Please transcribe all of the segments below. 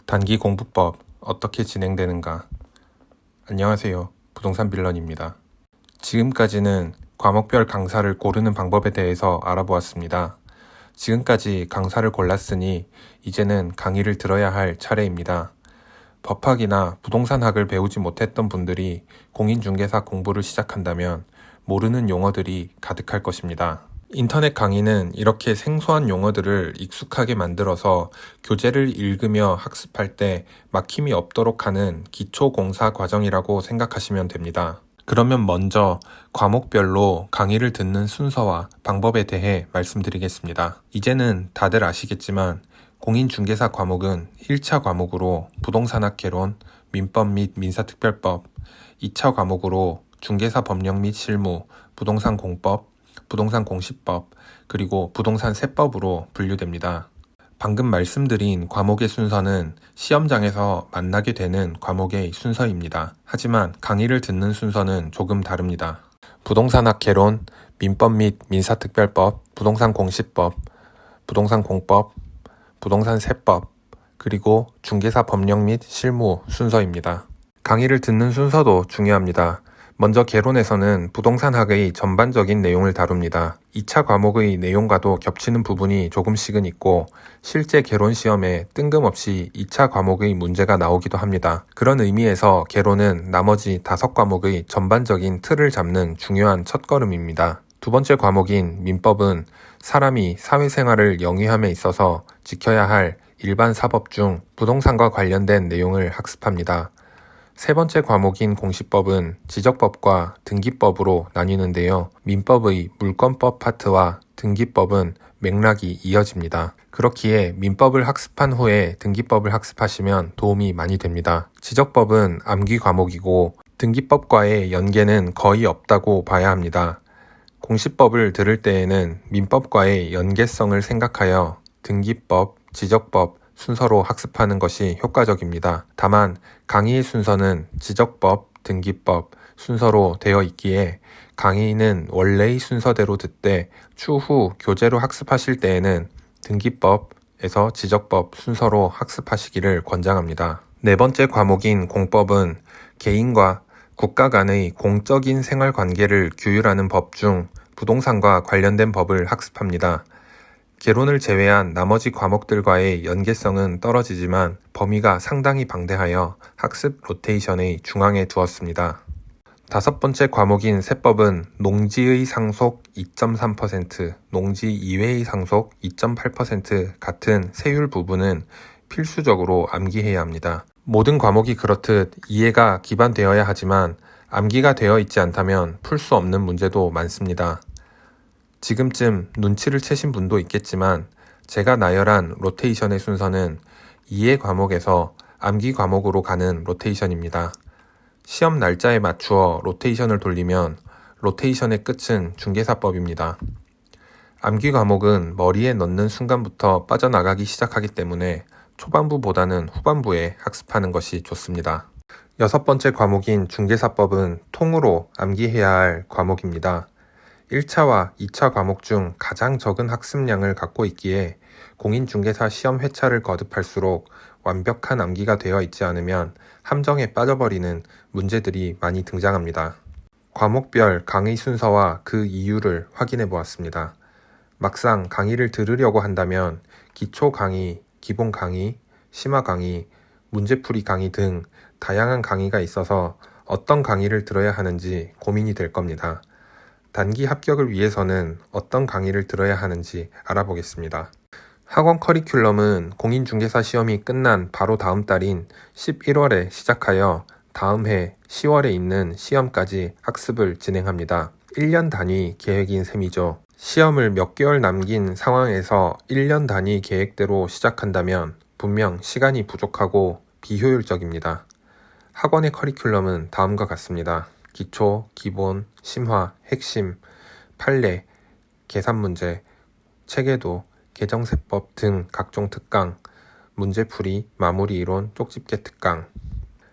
단기 공부법 어떻게 진행되는가? 안녕하세요. 부동산 빌런입니다. 지금까지는 과목별 강사를 고르는 방법에 대해서 알아보았습니다. 지금까지 강사를 골랐으니 이제는 강의를 들어야 할 차례입니다. 법학이나 부동산학을 배우지 못했던 분들이 공인중개사 공부를 시작한다면 모르는 용어들이 가득할 것입니다. 인터넷 강의는 이렇게 생소한 용어들을 익숙하게 만들어서 교재를 읽으며 학습할 때 막힘이 없도록 하는 기초공사 과정이라고 생각하시면 됩니다. 그러면 먼저 과목별로 강의를 듣는 순서와 방법에 대해 말씀드리겠습니다. 이제는 다들 아시겠지만 공인중개사 과목은 1차 과목으로 부동산학 개론, 민법 및 민사특별법, 2차 과목으로 중개사 법령 및 실무, 부동산 공법, 부동산 공시법, 그리고 부동산 세법으로 분류됩니다. 방금 말씀드린 과목의 순서는 시험장에서 만나게 되는 과목의 순서입니다. 하지만 강의를 듣는 순서는 조금 다릅니다. 부동산학 개론, 민법 및 민사특별법, 부동산 공시법, 부동산 공법, 부동산 세법, 그리고 중개사 법령 및 실무 순서입니다. 강의를 듣는 순서도 중요합니다. 먼저 개론에서는 부동산학의 전반적인 내용을 다룹니다. 2차 과목의 내용과도 겹치는 부분이 조금씩은 있고 실제 개론 시험에 뜬금없이 2차 과목의 문제가 나오기도 합니다. 그런 의미에서 개론은 나머지 5과목의 전반적인 틀을 잡는 중요한 첫걸음입니다. 두 번째 과목인 민법은 사람이 사회생활을 영위함에 있어서 지켜야 할 일반 사법 중 부동산과 관련된 내용을 학습합니다. 세 번째 과목인 공시법은 지적법과 등기법으로 나뉘는데요. 민법의 물권법 파트와 등기법은 맥락이 이어집니다. 그렇기에 민법을 학습한 후에 등기법을 학습하시면 도움이 많이 됩니다. 지적법은 암기 과목이고 등기법과의 연계는 거의 없다고 봐야 합니다. 공시법을 들을 때에는 민법과의 연계성을 생각하여 등기법, 지적법, 순서로 학습하는 것이 효과적입니다. 다만 강의의 순서는 지적법, 등기법 순서로 되어 있기에 강의는 원래의 순서대로 듣되 추후 교재로 학습하실 때에는 등기법에서 지적법 순서로 학습하시기를 권장합니다. 네 번째 과목인 공법은 개인과 국가 간의 공적인 생활관계를 규율하는 법 중 부동산과 관련된 법을 학습합니다. 개론을 제외한 나머지 과목들과의 연계성은 떨어지지만 범위가 상당히 방대하여 학습 로테이션의 중앙에 두었습니다. 다섯 번째 과목인 세법은 농지의 상속 2.3%, 농지 이외의 상속 2.8% 같은 세율 부분은 필수적으로 암기해야 합니다. 모든 과목이 그렇듯 이해가 기반되어야 하지만 암기가 되어 있지 않다면 풀 수 없는 문제도 많습니다. 지금쯤 눈치를 채신 분도 있겠지만 제가 나열한 로테이션의 순서는 이해 과목에서 암기 과목으로 가는 로테이션입니다. 시험 날짜에 맞추어 로테이션을 돌리면 로테이션의 끝은 중개사법입니다. 암기 과목은 머리에 넣는 순간부터 빠져나가기 시작하기 때문에 초반부보다는 후반부에 학습하는 것이 좋습니다. 여섯 번째 과목인 중개사법은 통으로 암기해야 할 과목입니다. 1차와 2차 과목 중 가장 적은 학습량을 갖고 있기에 공인중개사 시험 회차를 거듭할수록 완벽한 암기가 되어 있지 않으면 함정에 빠져버리는 문제들이 많이 등장합니다. 과목별 강의 순서와 그 이유를 확인해 보았습니다. 막상 강의를 들으려고 한다면 기초 강의, 기본 강의, 심화 강의, 문제풀이 강의 등 다양한 강의가 있어서 어떤 강의를 들어야 하는지 고민이 될 겁니다. 단기 합격을 위해서는 어떤 강의를 들어야 하는지 알아보겠습니다. 학원 커리큘럼은 공인중개사 시험이 끝난 바로 다음 달인 11월에 시작하여 다음 해 10월에 있는 시험까지 학습을 진행합니다. 1년 단위 계획인 셈이죠. 시험을 몇 개월 남긴 상황에서 1년 단위 계획대로 시작한다면 분명 시간이 부족하고 비효율적입니다. 학원의 커리큘럼은 다음과 같습니다. 기초, 기본, 심화, 핵심, 판례, 계산문제, 체계도, 개정세법 등 각종 특강, 문제풀이, 마무리 이론, 쪽집게 특강.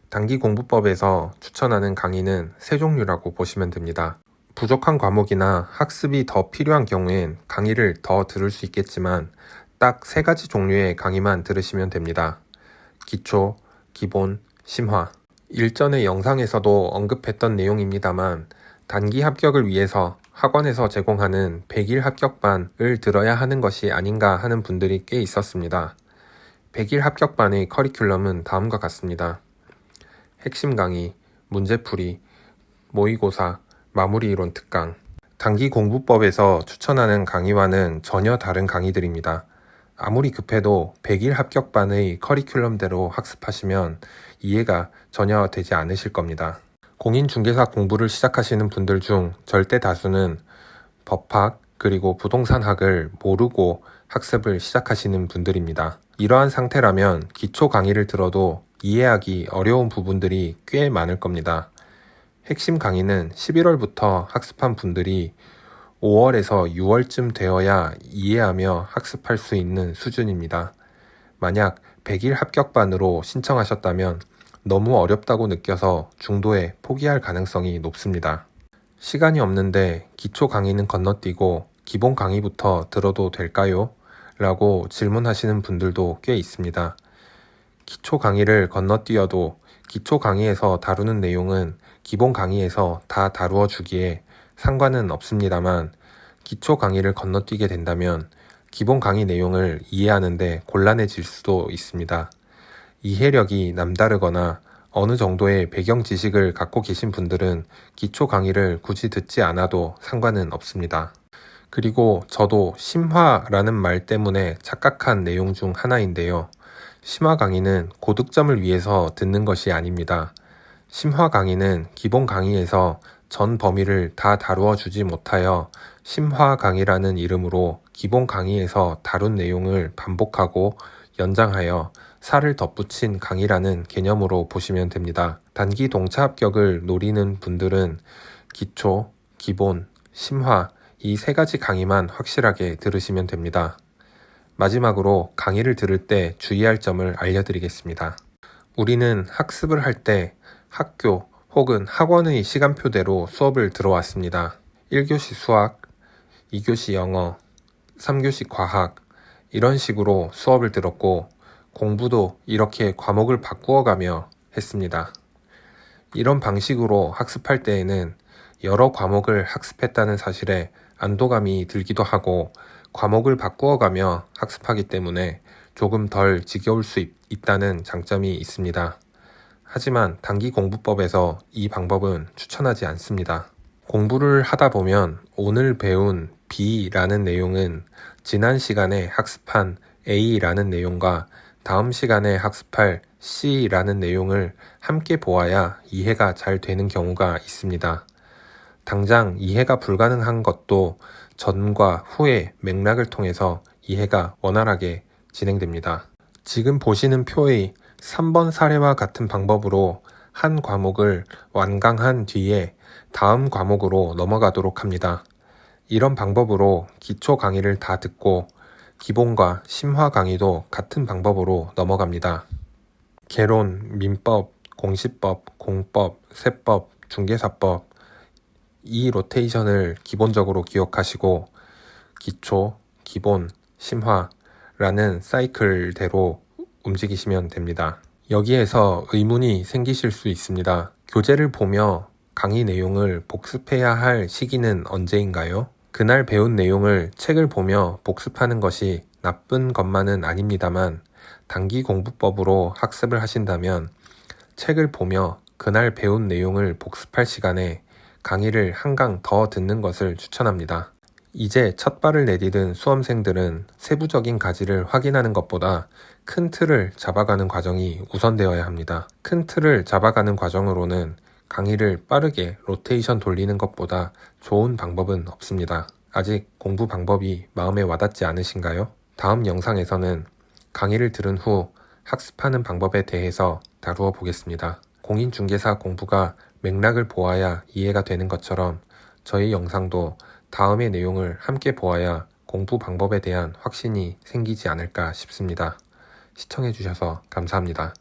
단기 공부법에서 추천하는 강의는 세 종류라고 보시면 됩니다. 부족한 과목이나 학습이 더 필요한 경우엔 강의를 더 들을 수 있겠지만 딱 세 가지 종류의 강의만 들으시면 됩니다. 기초, 기본, 심화. 일전의 영상에서도 언급했던 내용입니다만 단기 합격을 위해서 학원에서 제공하는 100일 합격반을 들어야 하는 것이 아닌가 하는 분들이 꽤 있었습니다. 100일 합격반의 커리큘럼은 다음과 같습니다. 핵심 강의, 문제풀이, 모의고사, 마무리 이론 특강. 단기 공부법에서 추천하는 강의와는 전혀 다른 강의들입니다. 아무리 급해도 100일 합격반의 커리큘럼대로 학습하시면 이해가 전혀 되지 않으실 겁니다. 공인중개사 공부를 시작하시는 분들 중 절대 다수는 법학 그리고 부동산학을 모르고 학습을 시작하시는 분들입니다. 이러한 상태라면 기초 강의를 들어도 이해하기 어려운 부분들이 꽤 많을 겁니다. 핵심 강의는 11월부터 학습한 분들이 5월에서 6월쯤 되어야 이해하며 학습할 수 있는 수준입니다. 만약 100일 합격반으로 신청하셨다면 너무 어렵다고 느껴서 중도에 포기할 가능성이 높습니다. 시간이 없는데 기초 강의는 건너뛰고 기본 강의부터 들어도 될까요? 라고 질문하시는 분들도 꽤 있습니다. 기초 강의를 건너뛰어도 기초 강의에서 다루는 내용은 기본 강의에서 다 다루어 주기에 상관은 없습니다만 기초 강의를 건너뛰게 된다면 기본 강의 내용을 이해하는데 곤란해질 수도 있습니다. 이해력이 남다르거나 어느 정도의 배경 지식을 갖고 계신 분들은 기초 강의를 굳이 듣지 않아도 상관은 없습니다. 그리고 저도 심화라는 말 때문에 착각한 내용 중 하나인데요. 심화 강의는 고득점을 위해서 듣는 것이 아닙니다. 심화 강의는 기본 강의에서 전 범위를 다 다루어 주지 못하여 심화 강의라는 이름으로 기본 강의에서 다룬 내용을 반복하고 연장하여 살을 덧붙인 강의라는 개념으로 보시면 됩니다. 단기 동차 합격을 노리는 분들은 기초, 기본, 심화 이 세 가지 강의만 확실하게 들으시면 됩니다. 마지막으로 강의를 들을 때 주의할 점을 알려드리겠습니다. 우리는 학습을 할 때 학교 혹은 학원의 시간표대로 수업을 들어왔습니다. 1교시 수학, 2교시 영어, 3교시 과학 이런 식으로 수업을 들었고 공부도 이렇게 과목을 바꾸어 가며 했습니다. 이런 방식으로 학습할 때에는 여러 과목을 학습했다는 사실에 안도감이 들기도 하고 과목을 바꾸어 가며 학습하기 때문에 조금 덜 지겨울 수 있다는 장점이 있습니다. 하지만 단기 공부법에서 이 방법은 추천하지 않습니다. 공부를 하다 보면 오늘 배운 B라는 내용은 지난 시간에 학습한 A라는 내용과 다음 시간에 학습할 C라는 내용을 함께 보아야 이해가 잘 되는 경우가 있습니다. 당장 이해가 불가능한 것도 전과 후의 맥락을 통해서 이해가 원활하게 진행됩니다. 지금 보시는 표의 3번 사례와 같은 방법으로 한 과목을 완강한 뒤에 다음 과목으로 넘어가도록 합니다. 이런 방법으로 기초 강의를 다 듣고 기본과 심화 강의도 같은 방법으로 넘어갑니다. 개론, 민법, 공시법, 공법, 세법, 중개사법 이 로테이션을 기본적으로 기억하시고 기초, 기본, 심화라는 사이클대로 움직이시면 됩니다. 여기에서 의문이 생기실 수 있습니다. 교재를 보며 강의 내용을 복습해야 할 시기는 언제인가요? 그날 배운 내용을 책을 보며 복습하는 것이 나쁜 것만은 아닙니다만 단기 공부법으로 학습을 하신다면 책을 보며 그날 배운 내용을 복습할 시간에 강의를 한 강 더 듣는 것을 추천합니다. 이제 첫 발을 내디딘 수험생들은 세부적인 가지를 확인하는 것보다 큰 틀을 잡아가는 과정이 우선되어야 합니다. 큰 틀을 잡아가는 과정으로는 강의를 빠르게 로테이션 돌리는 것보다 좋은 방법은 없습니다. 아직 공부 방법이 마음에 와닿지 않으신가요? 다음 영상에서는 강의를 들은 후 학습하는 방법에 대해서 다루어 보겠습니다. 공인중개사 공부가 맥락을 보아야 이해가 되는 것처럼 저희 영상도 다음의 내용을 함께 보아야 공부 방법에 대한 확신이 생기지 않을까 싶습니다. 시청해주셔서 감사합니다.